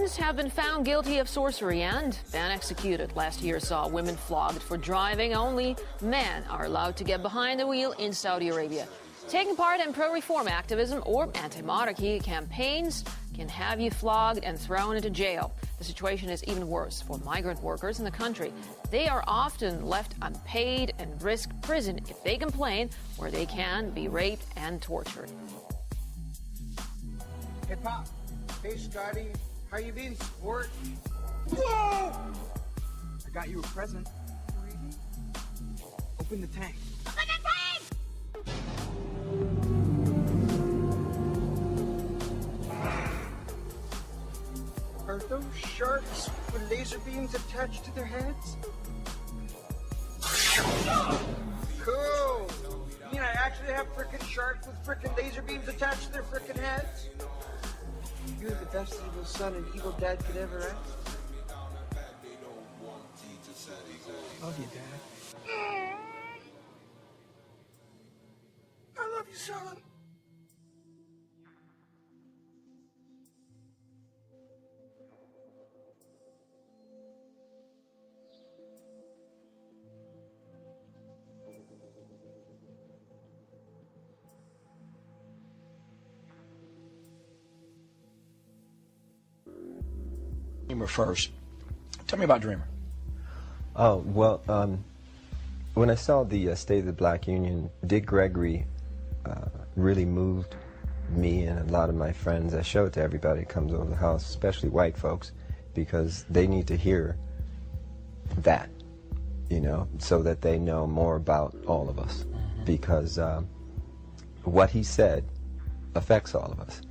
Teens have been found guilty of sorcery and been executed. Last year saw women flogged for driving. Only men are allowed to get behind the wheel in Saudi Arabia. Taking part in pro-reform activism or anti-monarchy campaigns can have you flogged and thrown into jail. The situation is even worse for migrant workers in the country. They are often left unpaid and risk prison if they complain, or they can be raped and tortured. Hey, Pop. Hey, Scotty. How you been, sport? Whoa! I got you a present. Open the tank. Open the tank! Are those sharks with laser beams attached to their heads? Cool! You mean I actually have frickin' sharks with frickin' laser beams attached to their frickin' heads? You're the best evil son an evil dad could ever ask. Love you, Dad. I love you, son. Dreamer first. Tell me about Dreamer. Oh, well, when I saw the State of the Black Union, Dick Gregory really moved me and a lot of my friends. I show it to everybody that comes over the house, especially white folks, because they need to hear that, you know, so that they know more about all of us. Because what he said affects all of us.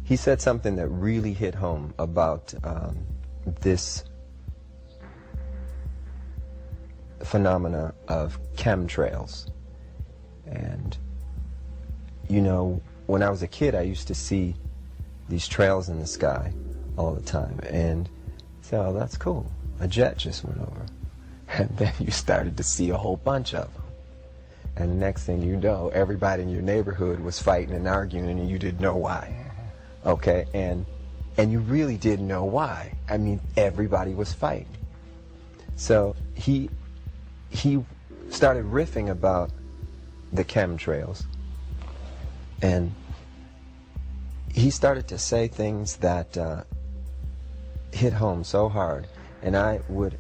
He said something that really hit home about this phenomena of chemtrails. And, you know, when I was a kid, I used to see these trails in the sky all the time. And say, oh, that's cool. A jet just went over. And then you started to see a whole bunch of them. And the next thing you know, everybody in your neighborhood was fighting and arguing, and you didn't know why. Okay, and you really didn't know why. I mean, everybody was fighting. So he started riffing about the chemtrails, and he started to say things that hit home so hard. And I would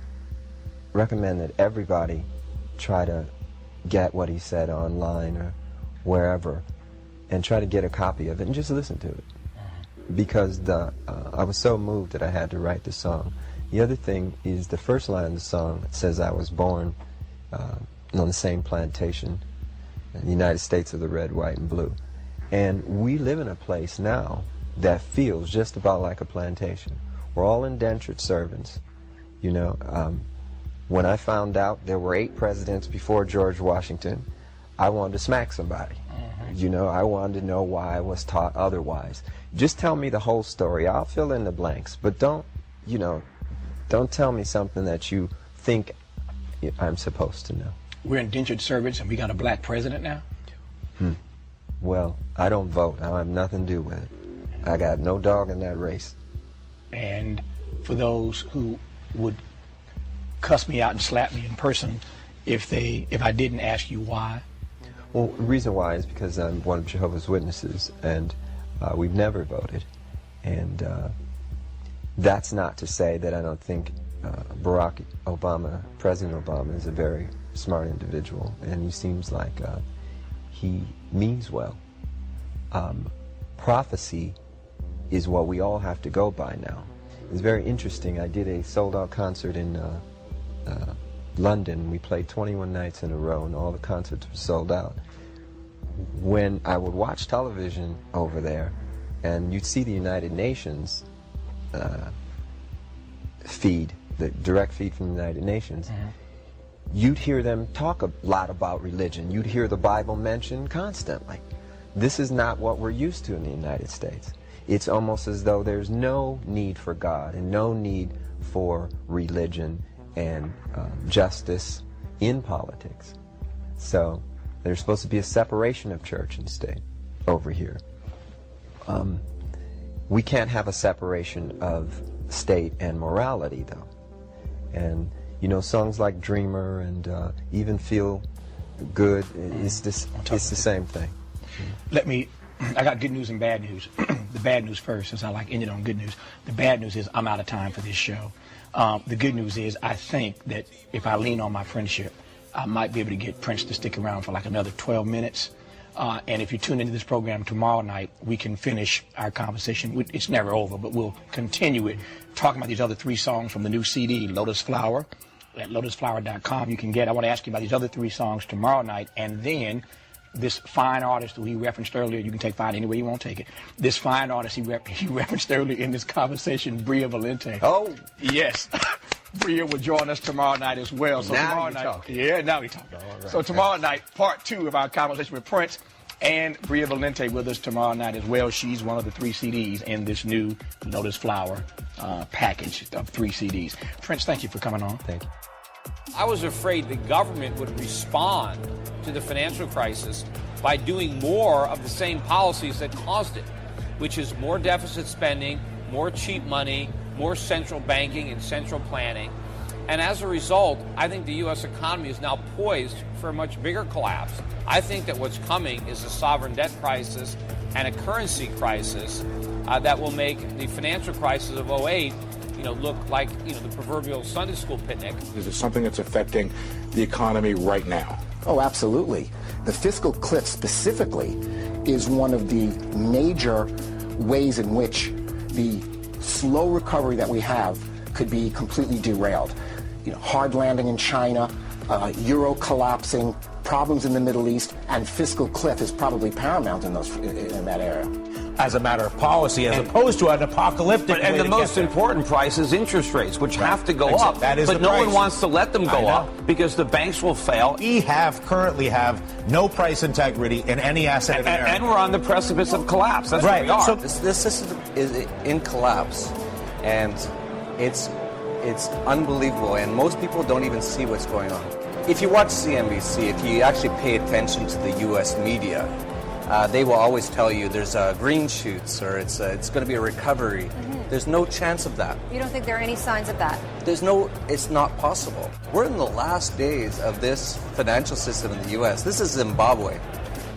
recommend that everybody try to get what he said online or wherever, and try to get a copy of it and just listen to it. Because I was so moved that I had to write the song. The other thing is the first line of the song says I was born on the same plantation in the United States of the red, white, and blue. And we live in a place now that feels just about like a plantation. We're all indentured servants. You know, when I found out there were 8 presidents before George Washington, I wanted to smack somebody. You know, I wanted to know why I was taught otherwise. Just tell me the whole story. I'll fill in the blanks. But don't, you know, don't tell me something that you think I'm supposed to know. We're indentured servants and we got a black president now? Well, I don't vote. I have nothing to do with it. I got no dog in that race. And for those who would cuss me out and slap me in person if I didn't ask you why? Well, the reason why is because I'm one of Jehovah's Witnesses, and we've never voted. And that's not to say that I don't think Barack Obama, President Obama, is a very smart individual, and he seems like he means well. Prophecy is what we all have to go by now. It's very interesting. I did a sold-out concert in London. We played 21 nights in a row, and all the concerts were sold out. When I would watch television over there, and you'd see the United Nations feed, the direct feed from the United Nations, you'd hear them talk a lot about religion. You'd hear the Bible mentioned constantly. This is not what we're used to in the United States. It's almost as though there's no need for God and no need for religion and justice in politics. So there's supposed to be a separation of church and state over here. We can't have a separation of state and morality, though. And, you know, songs like Dreamer and Even Feel Good, it's the same thing. I got good news and bad news. The bad news first, since I like ended on good news. The bad news is I'm out of time for this show. The good news is I think that if I lean on my friendship, I might be able to get Prince to stick around for like another 12 minutes. And if you tune into this program tomorrow night, we can finish our conversation. It's never over, but we'll continue it, talking about these other 3 songs from the new CD, Lotus Flower. At lotusflower.com you can get. I want to ask you about these other 3 songs tomorrow night, and then this fine artist who he referenced earlier, you can take fine any way you want to take it. This fine artist he referenced earlier in this conversation, Bria Valente. Oh, yes. Bria will join us tomorrow night as well. So now tomorrow you're night, talking. Yeah, now we're talking. All right. So tomorrow night, part 2 of our conversation with Prince, and Bria Valente with us tomorrow night as well. She's one of the 3 CDs in this new Lotus Flower package of 3 CDs. Prince, thank you for coming on. Thank you. I was afraid the government would respond to the financial crisis by doing more of the same policies that caused it, which is more deficit spending, more cheap money, more central banking and central planning. And as a result, I think the U.S. economy is now poised for a much bigger collapse. I think that what's coming is a sovereign debt crisis and a currency crisis that will make the financial crisis of 2008 look like, the proverbial Sunday school picnic. Is it something that's affecting the economy right now? Oh, absolutely. The fiscal cliff specifically is one of the major ways in which the slow recovery that we have could be completely derailed. Hard landing in China, euro collapsing, problems in the Middle East, and fiscal cliff is probably paramount in that area. As a matter of policy, as opposed to an apocalyptic way And the to most get there. important price is interest rates, which have to go up. That is but the no price. one wants to let them go up because the banks will fail. We currently have no price integrity in any asset in America. And we're on the precipice of collapse. That's right. where we are. So This system is in collapse, and it's unbelievable, and most people don't even see what's going on. If you watch CNBC, if you actually pay attention to the U.S. media, they will always tell you there's green shoots or it's going to be a recovery. Mm-hmm. There's no chance of that. You don't think there are any signs of that? It's not possible. We're in the last days of this financial system in the U.S. This is Zimbabwe.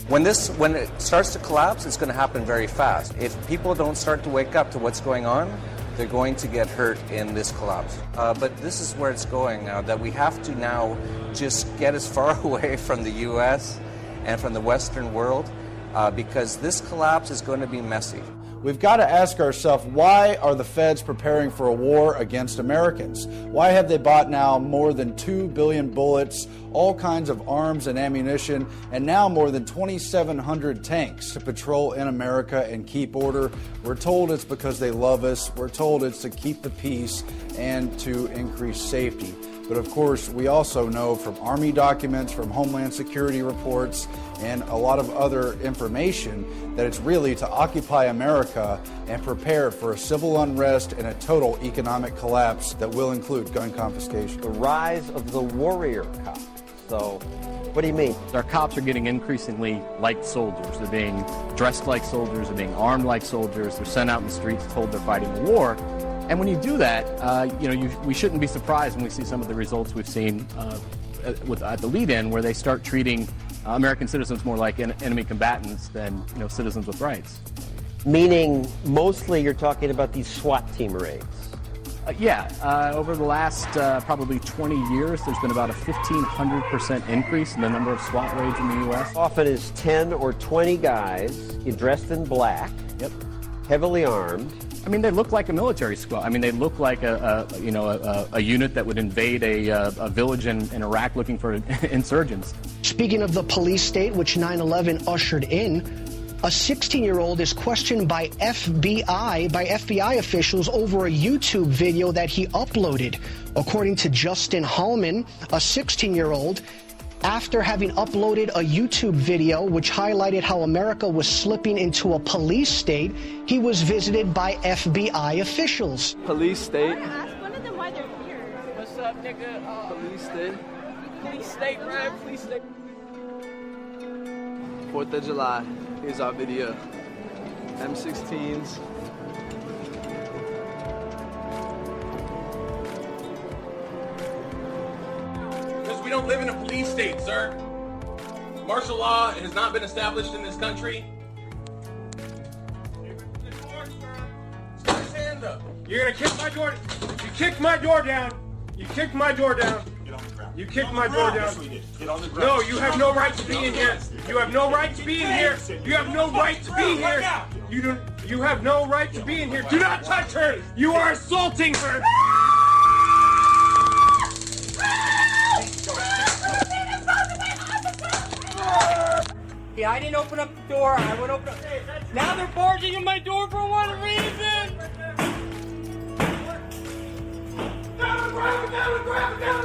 When it starts to collapse, it's going to happen very fast. If people don't start to wake up to what's going on, they're going to get hurt in this collapse. But this is where it's going now, that we have to now just get as far away from the U.S. and from the Western world because this collapse is going to be messy. We've got to ask ourselves, why are the feds preparing for a war against Americans? Why have they bought now more than 2 billion bullets, all kinds of arms and ammunition, and now more than 2,700 tanks to patrol in America and keep order? We're told it's because they love us. We're told it's to keep the peace and to increase safety. But of course, we also know from Army documents, from Homeland Security reports, and a lot of other information that it's really to occupy America and prepare for a civil unrest and a total economic collapse that will include gun confiscation. The rise of the warrior cop. So, what do you mean? Our cops are getting increasingly like soldiers. They're being dressed like soldiers. They're being armed like soldiers. They're sent out in the streets told they're fighting the war. And when you do that, we shouldn't be surprised when we see some of the results we've seen at the lead-in, where they start treating American citizens more like enemy combatants than citizens with rights. Meaning, mostly you're talking about these SWAT team raids. Over the last probably 20 years, there's been about a 1,500% increase in the number of SWAT raids in the U.S. Often is 10 or 20 guys dressed in black, heavily armed. I mean, they look like a military squad. I mean, they look like a unit that would invade a village in Iraq looking for insurgents. Speaking of the police state, which 9/11 ushered in, a 16-year-old is questioned by FBI officials over a YouTube video that he uploaded. According to Justin Hallman, a 16-year-old, after having uploaded a YouTube video which highlighted how America was slipping into a police state, he was visited by FBI officials. Police state. Ask one of them why they're here. What's up, nigga? Police state. Police state, right? Police state. 4th of July. Here's our video. M16s. don't live in a police state, sir. Martial law has not been established in this country. Put his hand up. You're gonna kick my door. You kicked my door down. You kicked my door down. You kicked my door down. No, you have no right to be in here. You have no right to be in here. You have no right to be here. You have no right to be in here. Do not touch her. You are assaulting her. Yeah, I didn't open up the door. I would open up. Now they're barging in my door for one reason.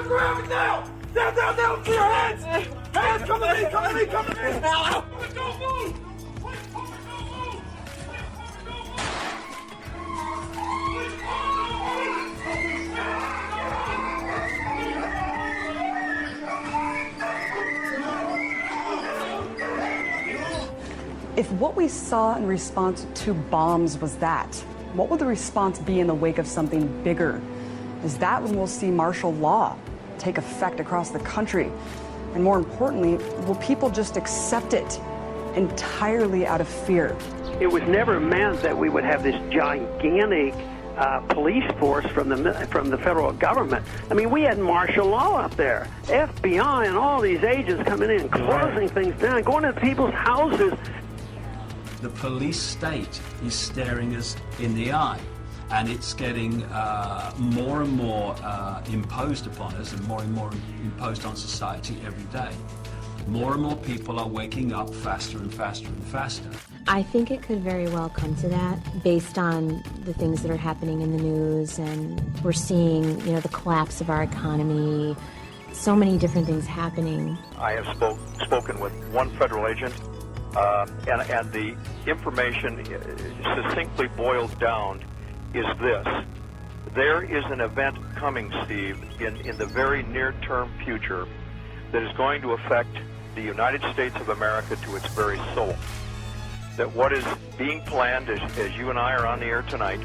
Grab it down! Down to your hands! Hands, come to me! Ow! Don't move! If what we saw in response to bombs was that, what will the response be in the wake of something bigger? Is that when we'll see martial law take effect across the country? And more importantly, will people just accept it entirely out of fear? It was never meant that we would have this gigantic police force from the federal government. I mean, we had martial law up there. FBI and all these agents coming in, closing things down, going into people's houses. The police state is staring us in the eye, and it's getting more and more imposed upon us and more imposed on society every day. More and more people are waking up faster and faster and faster. I think it could very well come to that based on the things that are happening in the news, and we're seeing, the collapse of our economy, so many different things happening. I have spoken with one federal agent, and the information succinctly boils down is this. There is an event coming, Steve, in the very near-term future that is going to affect the United States of America to its very soul. That what is being planned, as you and I are on the air tonight,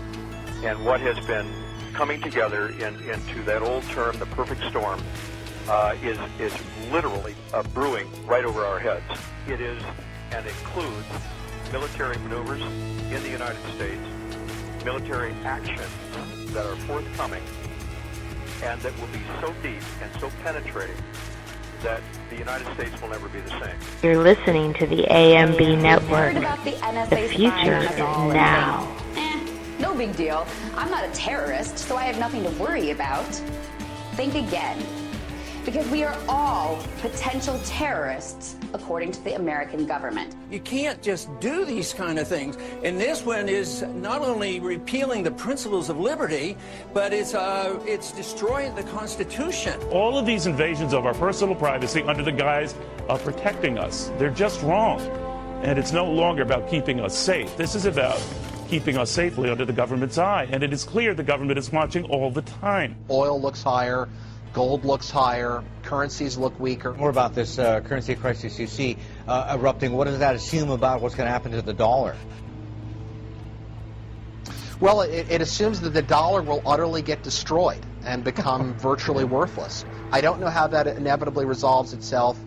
and what has been coming together into that old term, the perfect storm, is literally brewing right over our heads. It is and includes military maneuvers in the United States, military actions that are forthcoming, and that will be so deep and so penetrating that the United States will never be the same. You're listening to the AMB network. The future is now. No big deal. I'm not a terrorist, so I have nothing to worry about. Think again. Because we are all potential terrorists, according to the American government. You can't just do these kind of things. And this one is not only repealing the principles of liberty, but it's destroying the Constitution. All of these invasions of our personal privacy under the guise of protecting us, they're just wrong. And it's no longer about keeping us safe. This is about keeping us safely under the government's eye. And it is clear the government is watching all the time. Oil looks higher. Gold looks higher, currencies look weaker. More about this currency crisis you see erupting. What does that assume about what's going to happen to the dollar? Well, it assumes that the dollar will utterly get destroyed and become virtually worthless. I don't know how that inevitably resolves itself.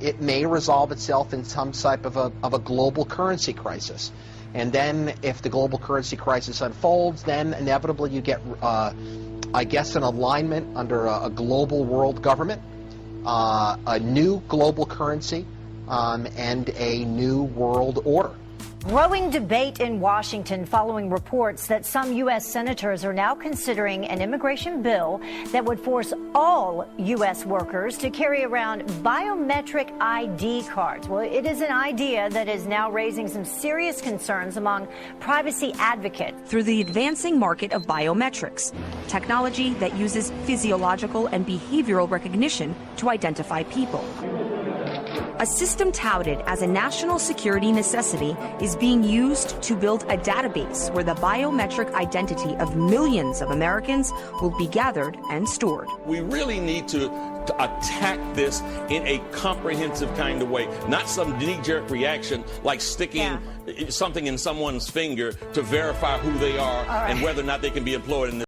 It may resolve itself in some type of a global currency crisis. And then if the global currency crisis unfolds, then inevitably you get I guess an alignment under a global world government, a new global currency, and a new world order. Growing debate in Washington following reports that some U.S. senators are now considering an immigration bill that would force all U.S. workers to carry around biometric ID cards. Well, it is an idea that is now raising some serious concerns among privacy advocates. Through the advancing market of biometrics, technology that uses physiological and behavioral recognition to identify people. A system touted as a national security necessity is being used to build a database where the biometric identity of millions of Americans will be gathered and stored. We really need to attack this in a comprehensive kind of way, not some knee-jerk reaction like sticking something in someone's finger to verify who they are and whether or not they can be employed in this.